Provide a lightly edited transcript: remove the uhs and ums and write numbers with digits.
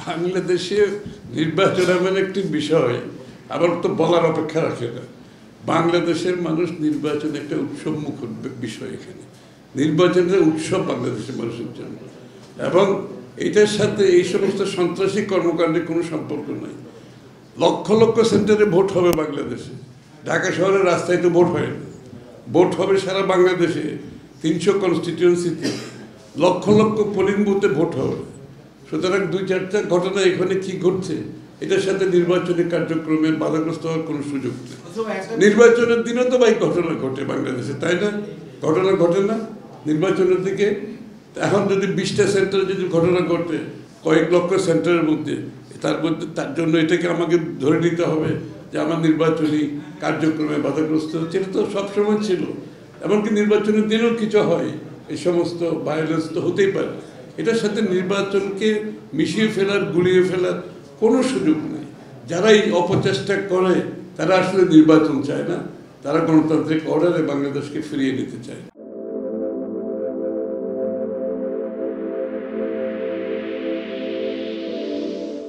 বাংলাদেশে নির্বাচন এমন একটি বিষয় আবার তো বলার অপেক্ষা রাখে না। বাংলাদেশের মানুষ নির্বাচন একটা উৎসব মুখর বিষয়। এখানে নির্বাচনের উৎসব বাংলাদেশের মানুষের জন্য, এবং এটার সাথে এই সমস্ত সন্ত্রাসী কর্মকাণ্ডের কোনো সম্পর্ক নাই। লক্ষ লক্ষ সেন্টারে ভোট হবে বাংলাদেশে, ঢাকা শহরের রাস্তায় তো ভোট হয় না, ভোট হবে সারা বাংলাদেশে 300 কনস্টিটিউয়েন্সিতে লক্ষ লক্ষ পোলিং বুথে ভোট হবে। সুতরাং 2-4টা ঘটনা এখানে কি ঘটছে এটার সাথে নির্বাচনী কার্যক্রমের বাধাগ্রস্ত হওয়ার কোনো সুযোগ নেই। নির্বাচনের দিনও তো ভাই ঘটনা ঘটে বাংলাদেশে, তাই না? ঘটনা ঘটে না নির্বাচনের দিকে? এখন যদি 20টা সেন্টারে যদি ঘটনা ঘটে কয়েক লক্ষ সেন্টারের মধ্যে, তার জন্য এটাকে আমাকে ধরে নিতে হবে যে আমার নির্বাচনী কার্যক্রমে বাধাগ্রস্ত হচ্ছে? এটা তো সবসময় ছিল, এমনকি নির্বাচনের দিনেও কিছু হয়। এই সমস্ত ভায়োলেন্স তো হতেই পারে। এটার সাথে নির্বাচনকে মিশিয়ে ফেলার, গুলিয়ে ফেলার কোনো সুযোগ নেই। যারা এই অপচেষ্টা করে তারা আসলে নির্বাচন চায় না, তারা গণতান্ত্রিক অর্ডারে বাংলাদেশকে ফিরিয়ে নিতে চায়।